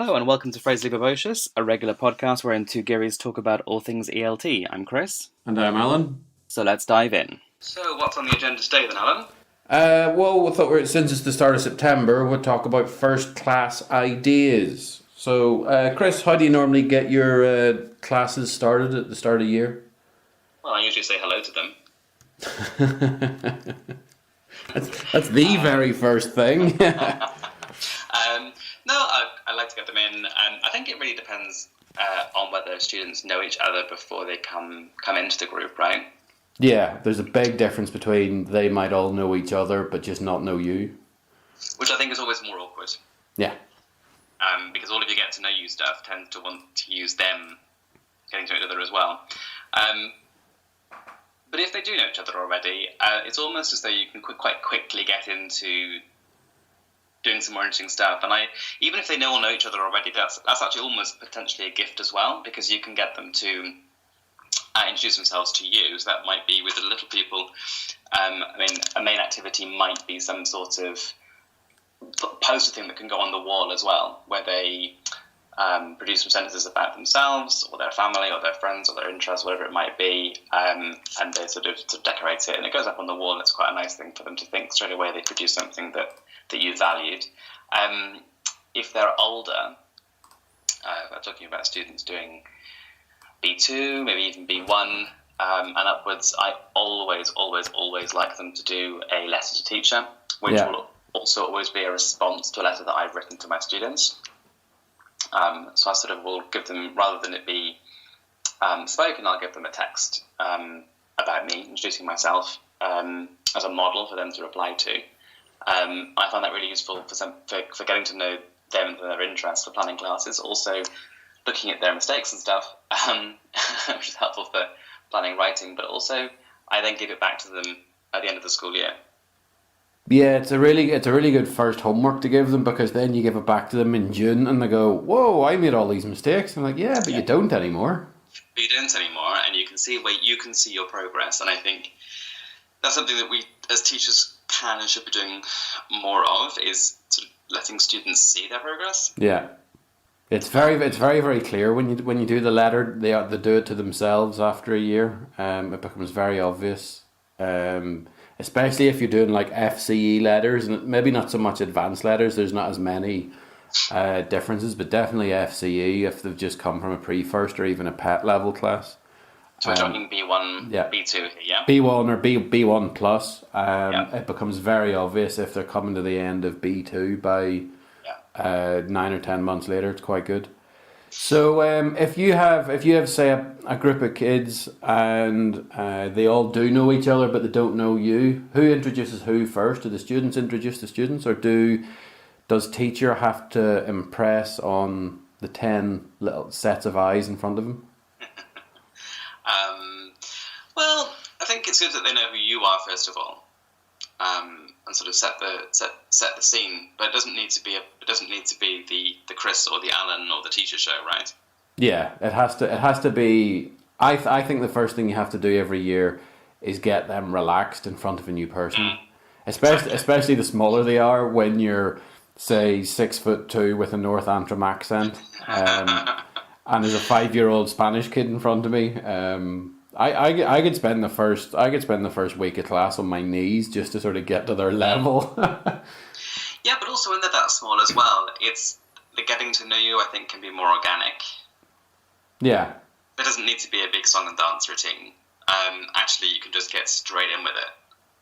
Hello and welcome to Phrasally Verbocious, a regular podcast wherein two Gearys talk about all things ELT. I'm Chris. And I'm Alan. So let's dive in. So what's on the agenda today then, Alan? Well, we thought since it's the start of September, we'd talk about first class ideas. So, Chris, how do you normally get your classes started at the start of the year? Well, I usually say hello to them. That's the very first thing. No, I like to get them in. I think it really depends on whether students know each other before they come into the group, right? Yeah, there's a big difference between they might all know each other but just not know you. Which I think is always more awkward. Yeah. Because all of you get to know you stuff tend to want to use them getting to know each other as well. But if they do know each other already, it's almost as though you can quite quickly get into doing some more interesting stuff. And even if they all know each other already, that's actually almost potentially a gift as well, because you can get them to introduce themselves to you. So that might be with the little people. A main activity might be some sort of poster thing that can go on the wall as well, where they produce some sentences about themselves or their family or their friends or their interests, whatever it might be, and they sort of decorate it, and it goes up on the wall, and it's quite a nice thing for them to think straight away they produce something that you valued. If they're older, I'm talking about students doing B2, maybe even B1 and upwards, I always like them to do a letter to teacher, which will also always be a response to a letter that I've written to my students. So I sort of will give them, rather than it be spoken, I'll give them a text about me, introducing myself as a model for them to reply to. I find that really useful for getting to know them and their interests for planning classes. Also, looking at their mistakes and stuff, which is helpful for planning writing. But also, I then give it back to them at the end of the school year. Yeah, it's a really good first homework to give them, because then you give it back to them in June and they go, "Whoa, I made all these mistakes." I'm like, "Yeah, but you don't anymore." But you don't anymore, and you can see your progress. And I think that's something that we as teachers can and should be doing more of, is sort of letting students see their progress. Yeah, it's very clear when you do the letter. They do it to themselves after a year. It becomes very obvious. Especially if you're doing like FCE letters, and maybe not so much advanced letters. There's not as many differences, but definitely FCE if they've just come from a pre-first or even a PET level class. So we're talking B1, B2, yeah? B1 or B1 plus. It becomes very obvious if they're coming to the end of B2 by 9 or 10 months later. It's quite good. So if you have say a group of kids and they all do know each other but they don't know you, who introduces who first? Do the students introduce the students, or does teacher have to impress on the 10 little sets of eyes in front of him? Well, I think it's good that they know who you are first of all, and sort of set the scene. But it doesn't need to be the Chris or the Alan or the teacher show, right? Yeah, it has to be. I think the first thing you have to do every year is get them relaxed in front of a new person, especially the smaller they are. When you're say 6'2" with a North Antrim accent, and there's a 5-year-old Spanish kid in front of me. I could spend the first week of class on my knees just to sort of get to their level. Yeah, but also when they're that small as well, it's the getting to know you, I think, can be more organic. Yeah. There doesn't need to be a big song and dance routine. Actually, you can just get straight in with it.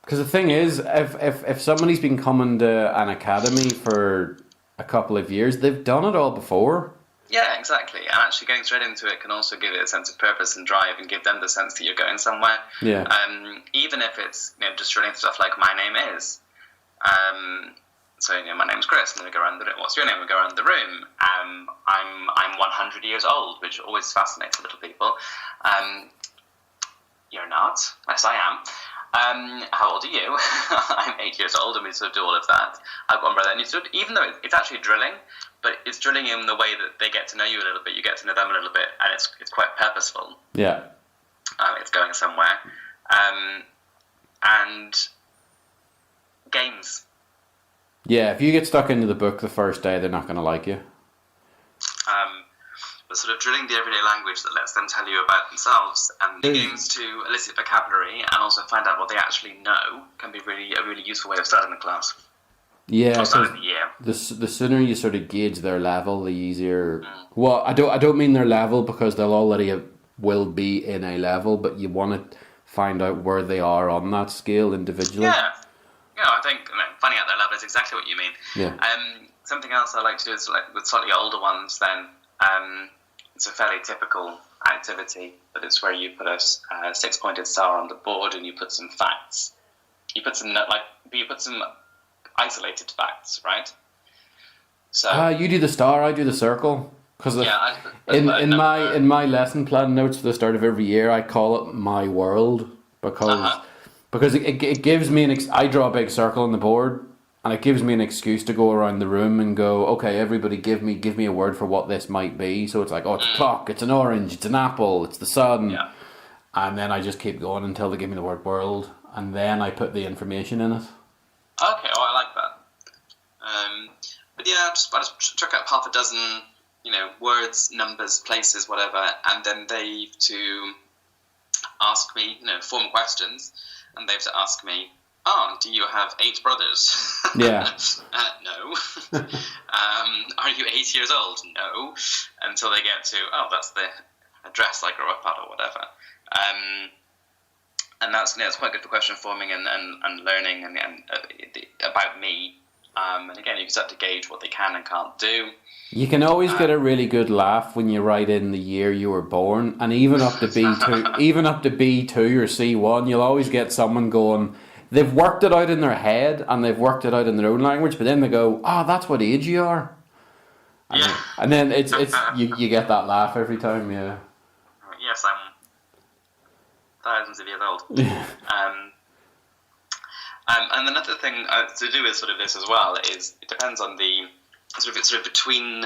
Because the thing is, if somebody's been coming to an academy for a couple of years, they've done it all before. Yeah, exactly. And actually getting straight into it can also give it a sense of purpose and drive, and give them the sense that you're going somewhere. Yeah. Even if it's just running stuff like "my name is," so my name's Chris, and then we go around the room. What's your name? We go around the room. I'm 100 years old, which always fascinates little people. You're not. Yes, I am. How old are you? I'm 8 years old, and we sort of do all of that. I've got one brother, and even though it's actually drilling, but it's drilling in the way that they get to know you a little bit, you get to know them a little bit, and it's quite purposeful. Yeah. It's going somewhere. And games. Yeah, if you get stuck into the book the first day, they're not going to like you. but sort of drilling the everyday language that lets them tell you about themselves, and the games to elicit vocabulary and also find out what they actually know can be a really useful way of starting the class. Yeah, starting the year. The sooner you sort of gauge their level, the easier. Well, I don't mean their level because they'll already will be in a level, but you want to find out where they are on that scale individually. Yeah, I think finding out their level is exactly what you mean. Yeah. Something else I like to do is with slightly older ones. Then it's a fairly typical activity, but it's where you put a 6-pointed star on the board and you put some facts. You put some isolated facts, right? So you do the star, I do the circle. Because in my lesson plan notes for the start of every year, I call it my world because it gives me I draw a big circle on the board, and it gives me an excuse to go around the room and go, okay, everybody give me a word for what this might be. So it's like, it's a clock, it's an orange, it's an apple, it's the sun, and then I just keep going until they give me the word world, and then I put the information in it. Okay, I like that. But yeah, I just chuck out half a dozen, words, numbers, places, whatever, and then they have to ask me, form questions, and they have to ask me, do you have 8 brothers? Yeah. No. Are you 8 years old? No. Until they get to, that's the address I grew up at or whatever. And that's it's quite good for question forming and learning and about me. And again, you can start to gauge what they can and can't do. You can always get a really good laugh when you write in the year you were born, and even up to B2, even up to B2 or C1, you'll always get someone going. They've worked it out in their head and they've worked it out in their own language, but then they go, that's what age you are. And then it's you get that laugh every time, yeah. Yes, I'm thousands of years old. And another thing to do with sort of this as well is it depends on the sort of between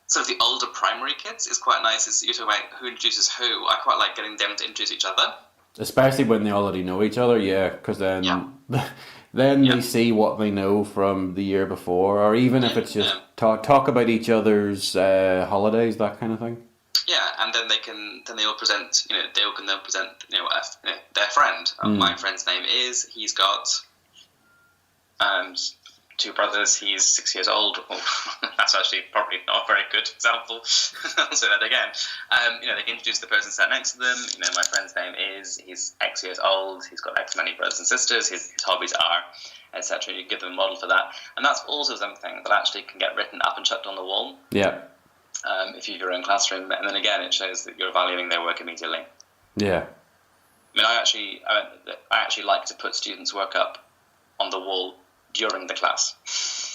sort of the older primary kids is quite nice. Is you're talking about who introduces who. I quite like getting them to introduce each other. Especially when they already know each other, because then they see what they know from the year before, or even if it's just talk about each other's holidays, that kind of thing. Yeah, and then they all present, they all can then present, their friend. My friend's name is, he's got 2 brothers, he's 6 years old. That's actually probably not a very good example. I'll say that again. They can introduce the person sat next to them. My friend's name is, he's X years old, he's got X many brothers and sisters, his hobbies are, etc. You give them a model for that. And that's also something that actually can get written up and chucked on the wall. Yeah. If you have your own classroom. And then again, it shows that you're valuing their work immediately. Yeah. I actually like to put students' work up on the wall during the class.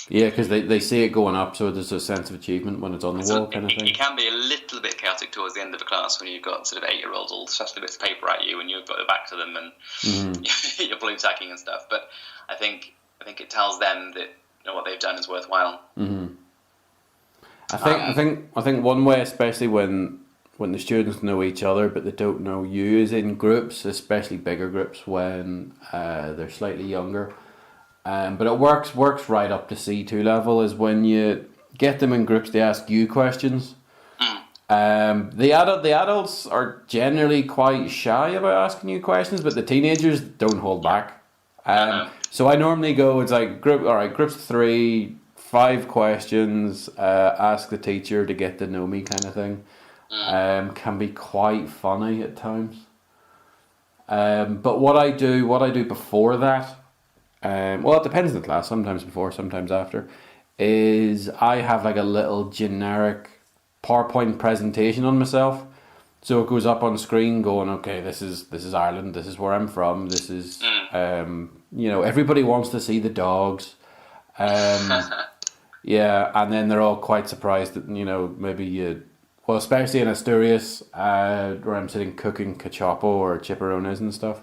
Yeah, because they see it going up, so there's a sense of achievement when it's on the wall, kind of thing. It can be a little bit chaotic towards the end of a class when you've got sort of 8-year-olds all stretching bits of paper at you and you've got your back to them and you're blue tacking and stuff. But I think it tells them that what they've done is worthwhile. Mm-hmm. I think one way, especially when the students know each other but they don't know you, is in groups, especially bigger groups when they're slightly younger. But it works right up to C2 level is when you get them in groups, they ask you questions. The adults are generally quite shy about asking you questions, but the teenagers don't hold back. So I normally go, it's like groups 3, 5 questions, ask the teacher to get to know me kind of thing. Can be quite funny at times. But what I do before that, it depends on the class, sometimes before, sometimes after, is I have like a little generic PowerPoint presentation on myself. So it goes up on screen going, okay, this is Ireland, this is where I'm from, this is, everybody wants to see the dogs. Yeah, and then they're all quite surprised that, especially in Asturias, where I'm sitting cooking cachopo or chipperones and stuff.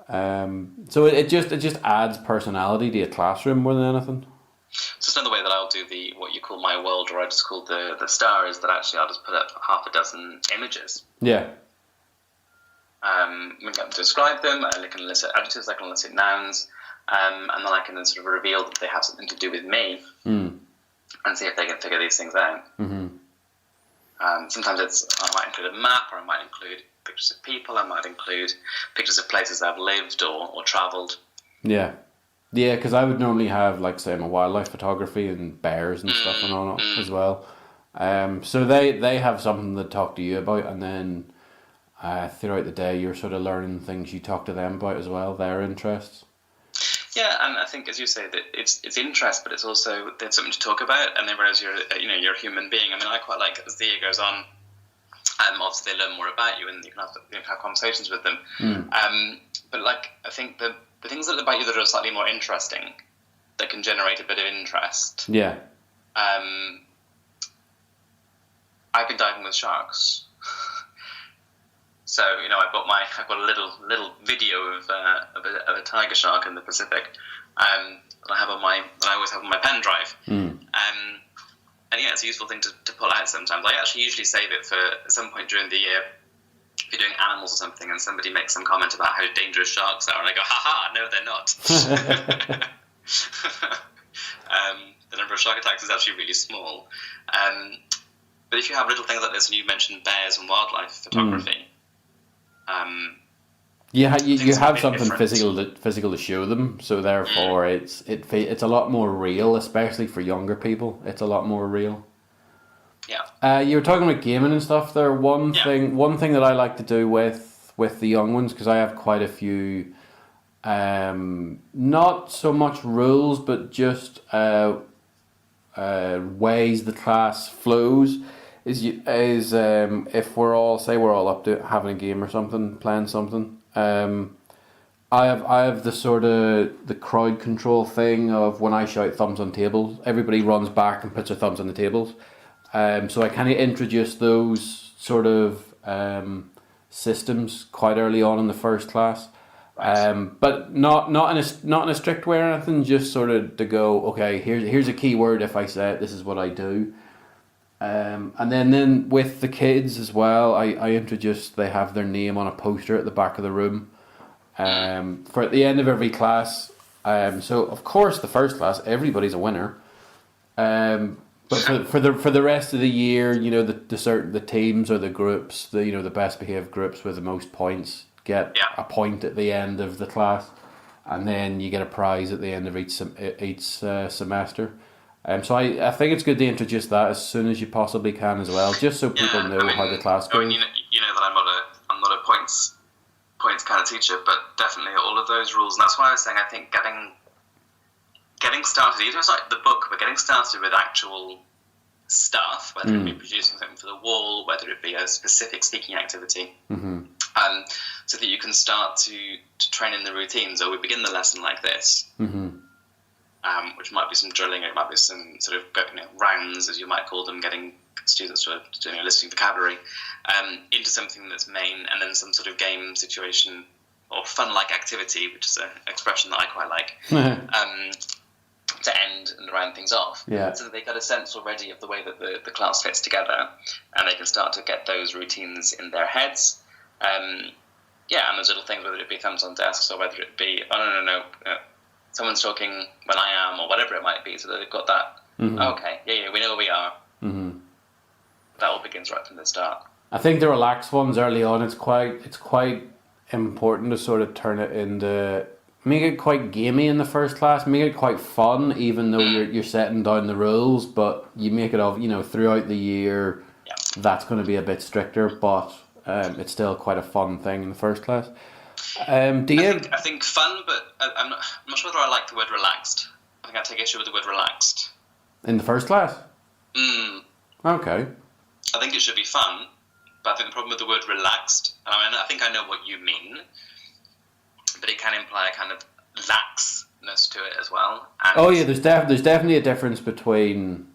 So it just adds personality to a classroom more than anything. So it's another way that I'll do what you call my world, or I just call the star, is that actually I'll just put up half a dozen images. Yeah. We can describe them, I can elicit adjectives, I can elicit nouns, and then I can then sort of reveal that they have something to do with me. and see if they can figure these things out. Mm-hmm. Sometimes I might include a map, or I might include pictures of people, I might include pictures of places I've lived or travelled. Yeah. Yeah, because I would normally have, like, say, my wildlife photography and bears and stuff and all as well. So they have something to talk to you about, and then throughout the day you're sort of learning things you talk to them about as well, their interests. Yeah, and I think, as you say, that it's interest, but it's also there's something to talk about, and then whereas you're a human being. I mean, I quite like, as the year goes on, obviously they learn more about you, and you can have conversations with them. But like, I think the things about you that are slightly more interesting, that can generate a bit of interest. Yeah. I've been diving with sharks. So I've got a little video of a tiger shark in the Pacific, that I always have on my pen drive. And yeah, it's a useful thing to pull out sometimes. I actually usually save it for some point during the year. If you're doing animals or something, and somebody makes some comment about how dangerous sharks are, and I go, "Ha no, they're not." The number of shark attacks is actually really small. But if you have little things like this, and you mentioned bears and wildlife photography. You have something physical to show them, so therefore it's a lot more real, especially for younger people. It's a lot more real. Yeah. You were talking about gaming and stuff there. One thing that I like to do with the young ones, because I have quite a few, not so much rules, but just ways the class flows. Is if we're all up to having a game or something, playing something. I have the sort of the crowd control thing of when I shout thumbs on tables, everybody runs back and puts their thumbs on the tables. So I kind of introduced those sort of systems quite early on in the first class, but not in a strict way or anything. Just sort of to go, okay, here's a key word. If I say it, this is what I do. And then with the kids as well, I introduced, they have their name on a poster at the back of the room, for at the end of every class. So of course the first class, everybody's a winner. But for the rest of the year, the teams or the groups, the best behaved groups with the most points get a point at the end of the class, and then you get a prize at the end of each semester. So I think it's good to introduce that as soon as you possibly can as well, just so people know how the class goes. I mean, you know that I'm not a points kind of teacher, but definitely all of those rules, and that's why I was saying I think getting started, either it's like the book, but getting started with actual stuff, whether it be producing something for the wall, whether it be a specific speaking activity, so that you can start to train in the routines. Or we begin the lesson like this. Which might be some drilling, it might be some sort of rounds, as you might call them, getting students to doing a listening vocabulary, into something that's main, and then some sort of game situation or fun-like activity, which is an expression that I quite like, to end and round things off. Yeah. So that they get a sense already of the way that the class fits together, and they can start to get those routines in their heads. And those little things, whether it be thumbs on desks or whether it be, someone's talking when I am, or whatever it might be, so that they've got that. Okay, we know where we are. That all begins right from the start. I think the relaxed ones early on, it's quite important to sort of turn it into, make it quite gamey in the first class, make it quite fun, even though you're setting down the rules, but you make it of, throughout the year, that's going to be a bit stricter, but it's still quite a fun thing in the first class. I think fun, but I'm not sure whether I like the word relaxed. I think I take issue with the word relaxed. In the first class? Okay. I think it should be fun, but I think the problem with the word relaxed, I think I know what you mean, but it can imply a kind of laxness to it as well. And there's definitely a difference between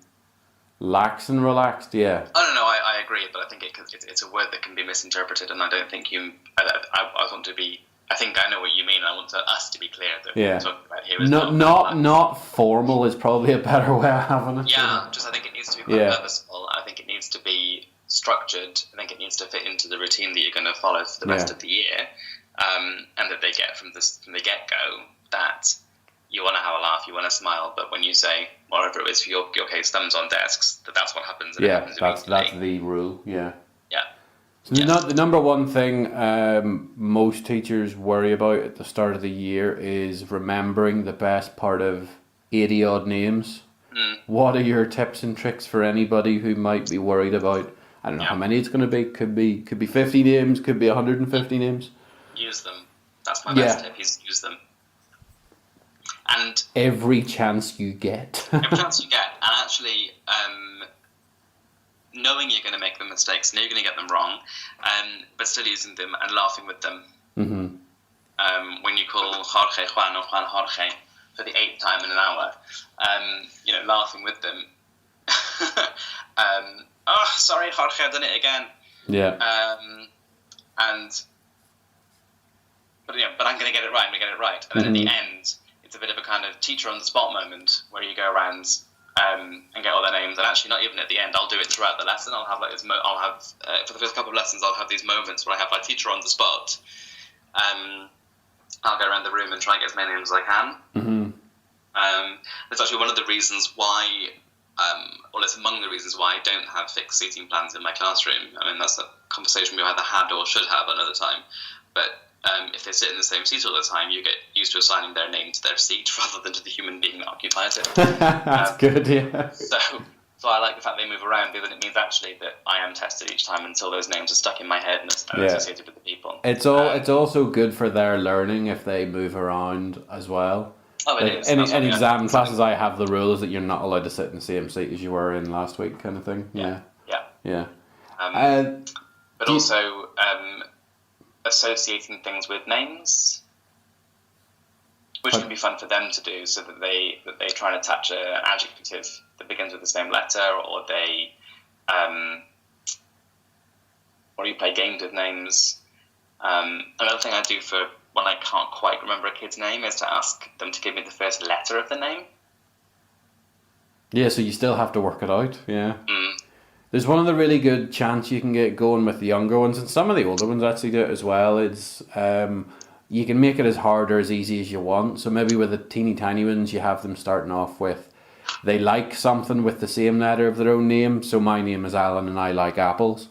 lax and relaxed, yeah. I agree, but I think it's a word that can be misinterpreted, and I don't think I want to be. I think I know what you mean. I want us to be clear that what we're talking about here is not formal is probably a better way of having it. Yeah, I think it needs to be quite purposeful. I think it needs to be structured. I think it needs to fit into the routine that you're going to follow for the rest of the year, and that they get from the get-go that you want to have a laugh, you want to smile, but when you say whatever it is for your case, thumbs on desks, that's what happens. And yeah, that's the rule. Yeah. Yeah. So the number one thing most teachers worry about at the start of the year is remembering the best part of 80 odd names. What are your tips and tricks for anybody who might be worried about? I don't know how many it's going to be. Could be 50 names. Could be 150 names. Use them. That's my best tip. Is use them. And every chance you get. Every chance you get, and actually, knowing you're going to make the mistakes, know you're going to get them wrong, but still using them and laughing with them. Mm-hmm. When you call Jorge Juan or Juan Jorge for the 8th time in an hour, laughing with them. Oh, sorry, Jorge, I've done it again. Yeah. But I'm going to get it right. I'm going to get it right. And then at the end, it's a bit of a kind of teacher on the spot moment where you go around and get all their names. And actually, not even at the end. I'll do it throughout the lesson. I'll have this. For the first couple of lessons, I'll have these moments where I have my teacher on the spot. I'll go around the room and try and get as many names as I can. Mm-hmm. That's actually one of the reasons why. It's among the reasons why I don't have fixed seating plans in my classroom. I mean, that's a conversation we either had or should have another time. But if they sit in the same seat all the time, you get used to assigning their name to their seat rather than to the human being that occupies it. That's good, yeah. So I like the fact they move around, because it means actually that I am tested each time until those names are stuck in my head and associated with the people. It's also good for their learning if they move around as well. Oh, it is. In exam classes, I have the rules that you're not allowed to sit in the same seat as you were in last week, kind of thing. Yeah. But also associating things with names, which can be fun for them to do, so that they try and attach an adjective that begins with the same letter, or they or you play games with names. Another thing I do for when I can't quite remember a kid's name is to ask them to give me the first letter of the name. Yeah, so you still have to work it out, yeah. There's one of the really good chants you can get going with the younger ones, and some of the older ones actually do it as well. It's you can make it as hard or as easy as you want. So maybe with the teeny tiny ones, you have them starting off with, they like something with the same letter of their own name. So my name is Alan and I like apples.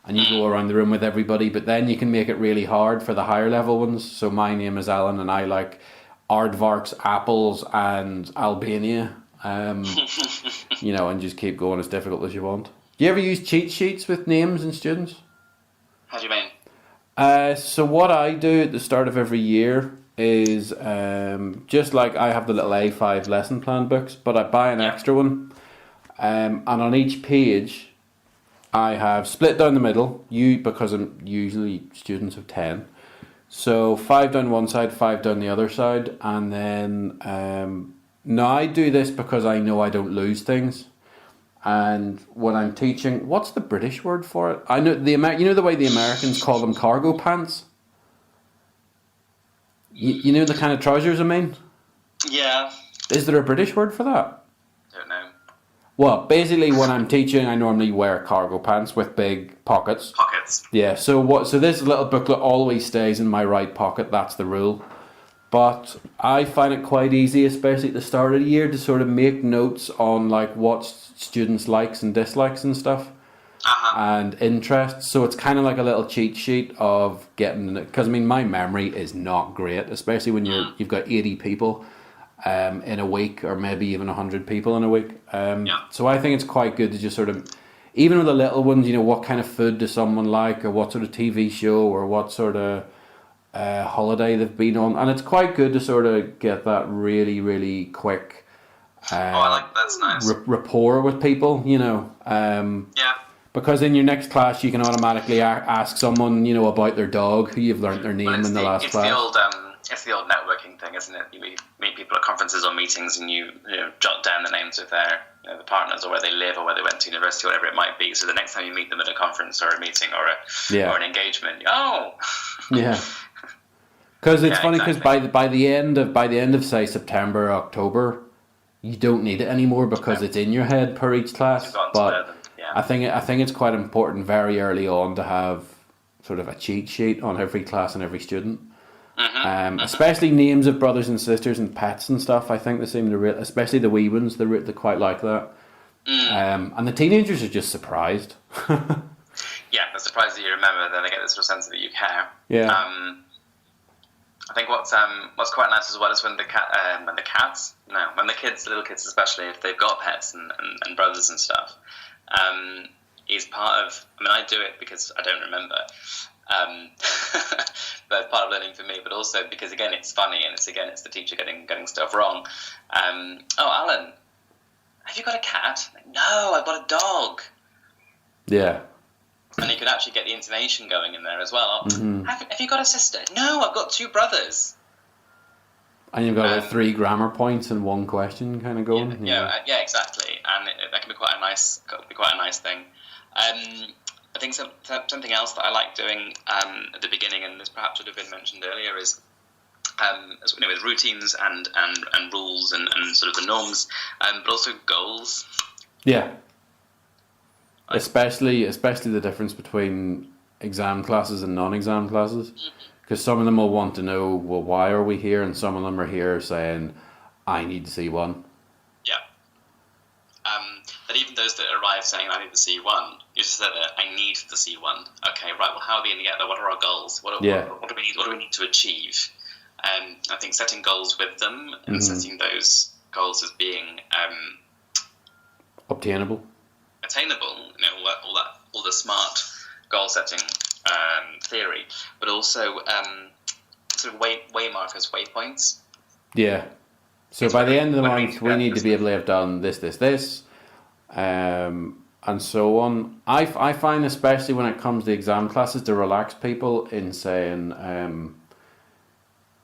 And you go around the room with everybody, but then you can make it really hard for the higher level ones. So my name is Alan and I like aardvarks, apples and Albania. And just keep going as difficult as you want. Do you ever use cheat sheets with names and students? How do you mean? So what I do at the start of every year is just like I have the little A5 lesson plan books, but I buy an extra one. And on each page, I have split down the middle, because I'm usually students of 10. So 5 down one side, 5 down the other side. And then, now I do this because I know I don't lose things. And when I'm teaching, what's the British word for it? I know the way the Americans call them cargo pants? You know the kind of trousers I mean? Yeah. Is there a British word for that? Don't know. Well, basically when I'm teaching, I normally wear cargo pants with big pockets. Yeah, so this little booklet always stays in my right pocket, that's the rule. But I find it quite easy, especially at the start of the year, to sort of make notes on like what students' likes and dislikes and stuff. And interests. So it's kind of like a little cheat sheet of getting, because I mean my memory is not great, especially when you've got 80 people in a week, or maybe even 100 people in a week. So I think it's quite good to just sort of, even with the little ones, what kind of food does someone like, or what sort of TV show, or what sort of holiday they've been on, and it's quite good to sort of get that really, really quick that's nice. Rapport with people, because in your next class you can automatically ask someone, about their dog who you've learnt their name in the last class. It's the old networking thing, isn't it? You meet people at conferences or meetings, and you jot down the names of their the partners, or where they live, or where they went to university, or whatever it might be. So the next time you meet them at a conference or a meeting or an engagement, yeah. Because it's funny, because by the end of say September, October, you don't need it anymore because it's in your head per each class. But I think it's quite important very early on to have sort of a cheat sheet on every class and every student. Especially names of brothers and sisters and pets and stuff. I think they seem to, especially the wee ones, they quite like that. And the teenagers are just surprised. Yeah, they're surprised that you remember. That they get this sort of sense that you care. Yeah. I think what's quite nice as well is when the kids, the little kids especially, if they've got pets and brothers and stuff, is part of. I mean, I do it because I don't remember. But part of learning for me, but also because again it's funny and it's the teacher getting stuff wrong. Oh, Alan, have you got a cat? No, I've got a dog. Yeah. And you can actually get the intonation going in there as well. Have you got a sister? No, I've got 2 brothers. And you've got 3 grammar points in one question, kind of going. Yeah, exactly. And that can be quite a nice thing. I think something else that I like doing at the beginning, and this perhaps should have been mentioned earlier, is with routines and rules and sort of the norms, but also goals. Yeah. Especially the difference between exam classes and non-exam classes, because some of them will want to know, well, why are we here, and some of them are here saying, I need to see one. Yeah. But even those that arrive saying, I need to see one, you just said that I need to see one. Okay, right. Well, how are we going to get there? What are our goals? What do we need to achieve? I think setting goals with them and setting those goals as being obtainable. Attainable, all the smart goal setting theory, but also sort of way markers, waypoints. Yeah. So by the end of the month, we need to be able to have done this, and so on. I find, especially when it comes to exam classes, to relax people in saying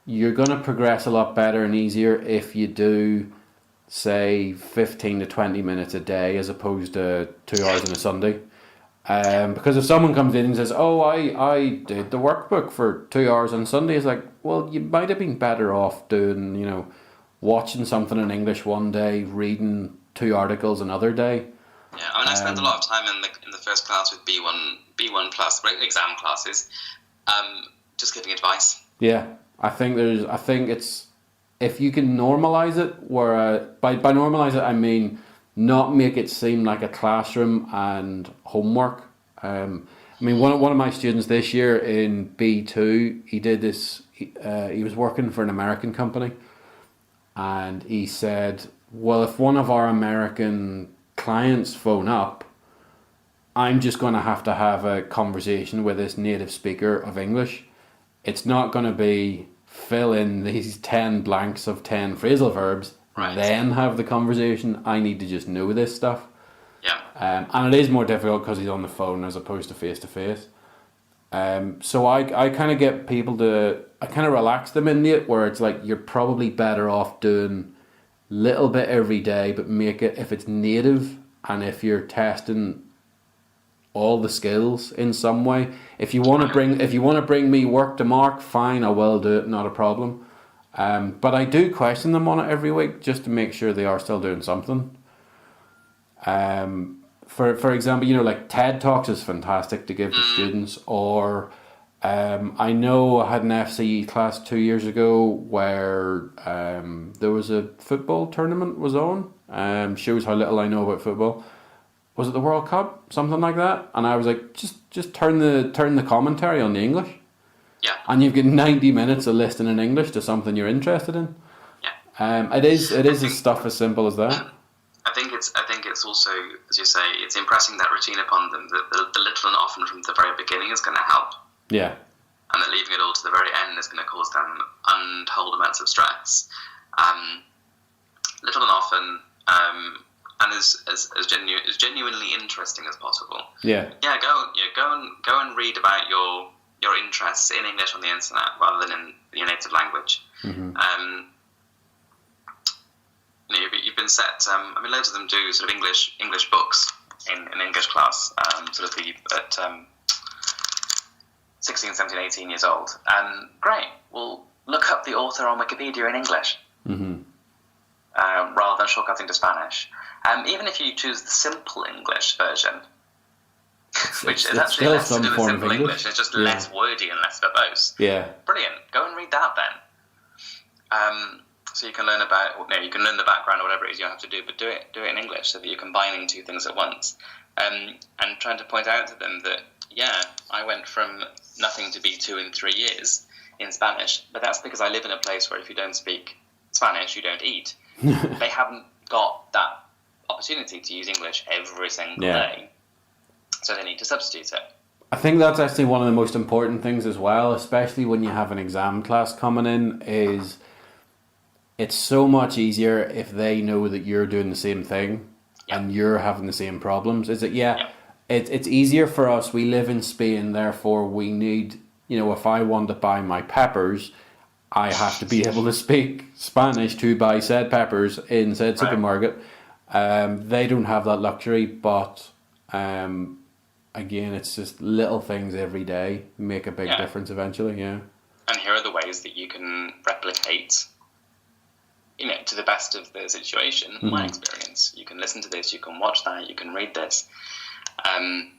you're going to progress a lot better and easier if you do, say, 15 to 20 minutes a day as opposed to 2 hours on a Sunday. Because if someone comes in and says, oh, I did the workbook for 2 hours on Sunday, it's like, well, you might have been better off doing, watching something in English one day, reading 2 articles another day. Yeah, I mean, I spent a lot of time in the first class with B1 plus exam classes, just giving advice. Yeah, I think it's, if you can normalise it, where by normalise it I mean not make it seem like a classroom and homework. I mean, one of my students this year in B2, he did this. He was working for an American company, and he said, "Well, if one of our American clients phone up, I'm just going to have a conversation with this native speaker of English. It's not going to be fill in these 10 blanks of 10 phrasal verbs, right, then have the conversation. I need to just know this stuff." Yeah. And it is more difficult because he's on the phone as opposed to face to face. So I kind of get people I kind of relax them in it, where it's like, you're probably better off doing little bit every day, but make it, if it's native and if you're testing all the skills in some way. If you want to bring me work to mark, fine, I will do it, not a problem. But I do question them on it every week just to make sure they are still doing something. For example, like TED Talks is fantastic to give to students, or I know I had an FCE class 2 years ago where there was a football tournament was on. Shows how little I know about football. Was it the World Cup? Something like that? And I was like, just turn the commentary on the English. Yeah. And you've got 90 minutes of listening in English to something you're interested in. Yeah. It is stuff as simple as that. I think it's also, as you say, it's impressing that routine upon them. The little and often from the very beginning is going to help. Yeah. And that leaving it all to the very end is going to cause them untold amounts of stress. Little and often, and as genuinely interesting as possible. Yeah. Yeah. Go and read about your interests in English on the internet rather than in your native language. Mm-hmm. You've been set. Loads of them do sort of English books in English class. Sort of at 16, 17, 18 years old. Great. Well, look up the author on Wikipedia in English, rather than shortcutting to Spanish. Even if you choose the simple English version, which is it's actually still less to some do with form simple of English. It's just less wordy and less verbose. Yeah. Brilliant. Go and read that then. So you can learn you can learn the background or whatever it is you have to do, but do it in English so that you're combining two things at once. And trying to point out to them that, I went from nothing to B2 in 3 years in Spanish, but that's because I live in a place where if you don't speak Spanish, you don't eat. They haven't got that opportunity to use English every single day, so they need to substitute it. I think that's actually one of the most important things as well, especially when you have an exam class coming in, is it's so much easier if they know that you're doing the same thing and you're having the same problems. It's easier for us. We live in Spain, therefore we need, if I want to buy my peppers, I have to be able to speak Spanish to buy said peppers in said supermarket. They don't have that luxury, but again, it's just little things every day make a big difference eventually, And here are the ways that you can replicate, to the best of the situation, my experience. You can listen to this, you can watch that, you can read this, and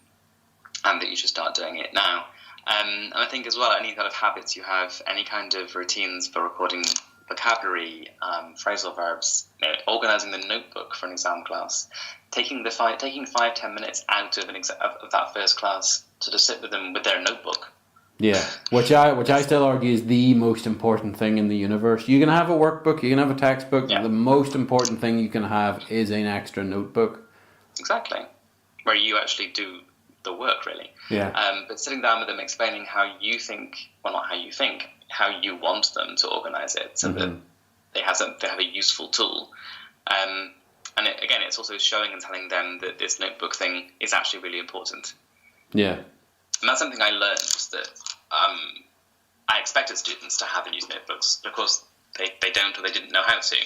that you should start doing it now. And I think as well, any kind of habits you have, any kind of routines for recording vocabulary, phrasal verbs, organising the notebook for an exam class, taking 5-10 minutes out of of that first class to just sit with them with their notebook. Yeah, which I still argue is the most important thing in the universe. You can have a workbook, you can have a textbook. The most important thing you can have is an extra notebook. Exactly, where you actually do the work, really. But sitting down with them, explaining how you think, how you want them to organise it, so that they have a useful tool. And again, it's also showing and telling them that this notebook thing is actually really important. Yeah. And that's something I learned, that I expected students to have and use notebooks. But of course, they don't, or they didn't know how to.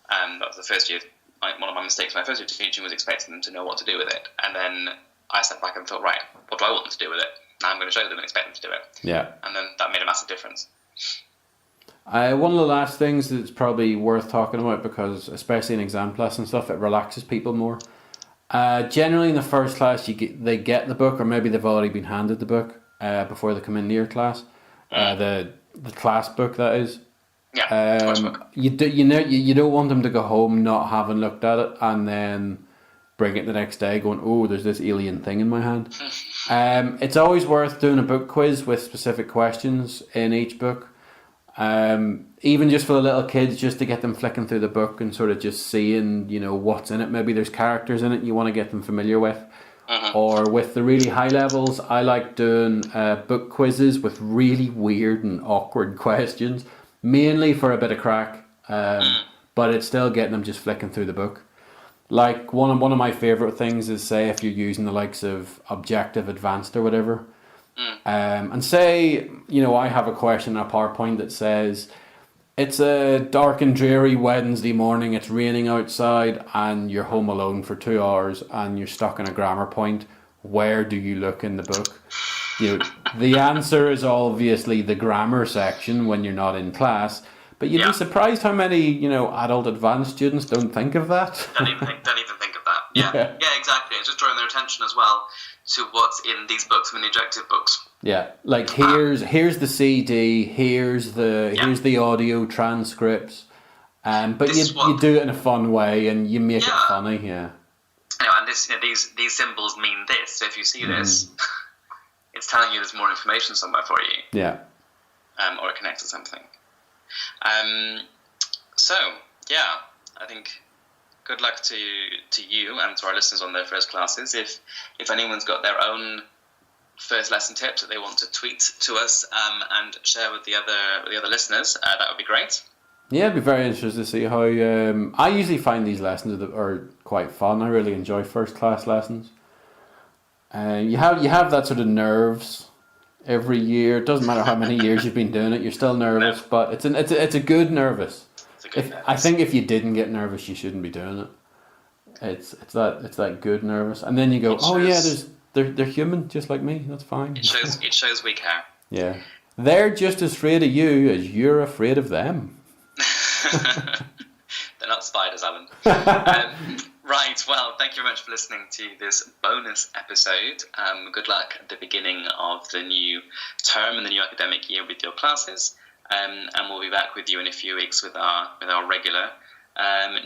That was the first year. One of my mistakes in my first year of teaching was expecting them to know what to do with it. And then I stepped back and thought, right, what do I want them to do with it? Now I'm going to show them and expect them to do it. Yeah. And then that made a massive difference. One of the last things that's probably worth talking about, because especially in exam class and stuff, it relaxes people more. Generally in the first class, they get the book, or maybe they've already been handed the book before they come into your class. The class book, that is. Yeah. You don't want them to go home not having looked at it and then bring it the next day going, oh, there's this alien thing in my hand. It's always worth doing a book quiz with specific questions in each book. Even just for the little kids, just to get them flicking through the book and sort of just seeing, what's in it. Maybe there's characters in it you want to get them familiar with. Or with the really high levels, I like doing book quizzes with really weird and awkward questions, mainly for a bit of crack, but it's still getting them just flicking through the book. Like one of my favourite things is, say, if you're using the likes of Objective Advanced or whatever, and say, I have a question in a PowerPoint that says, it's a dark and dreary Wednesday morning, it's raining outside, and you're home alone for 2 hours, and you're stuck in a grammar point. Where do you look in the book? The answer is obviously the grammar section when you're not in class, but you'd be surprised how many, adult advanced students don't think of that. Don't even think of that. Yeah, exactly. It's just drawing their attention as well to what's in these books, in the objective books. Yeah, like here's the CD, here's the audio transcripts, but you do it in a fun way and you make it funny, and these symbols mean this. So if you see this, it's telling you there's more information somewhere for you. Yeah. Or it connects to something. So I think good luck to you and to our listeners on their first classes. If anyone's got their own first lesson tips that they want to tweet to us and share with the other listeners, that would be great. Yeah, I'd be very interested to see how. I usually find these lessons are quite fun. I really enjoy first class lessons. You have that sort of nerves every year. It doesn't matter how many years you've been doing it, you're still nervous, but it's a good nervous. I think if you didn't get nervous, you shouldn't be doing it. It's that good nervous, and then you go, they're human just like me. That's fine. It shows we care. Yeah, they're just as afraid of you as you're afraid of them. They're not spiders, Alan. Right, well, thank you very much for listening to this bonus episode. Good luck at the beginning of the new term and the new academic year with your classes. And we'll be back with you in a few weeks with our regular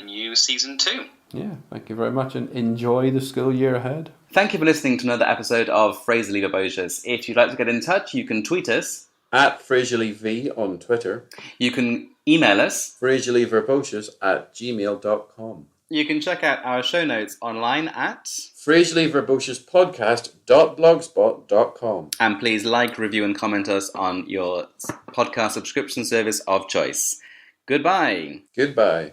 new season 2. Yeah, thank you very much, and enjoy the school year ahead. Thank you for listening to another episode of Phrasally Verbocious. If you'd like to get in touch, you can tweet us At Phrasally on Twitter. You can email us phrasallyverbocious@gmail.com. You can check out our show notes online at phrasallyverbociouspodcast.blogspot.com. And please like, review and comment us on your podcast subscription service of choice. Goodbye. Goodbye.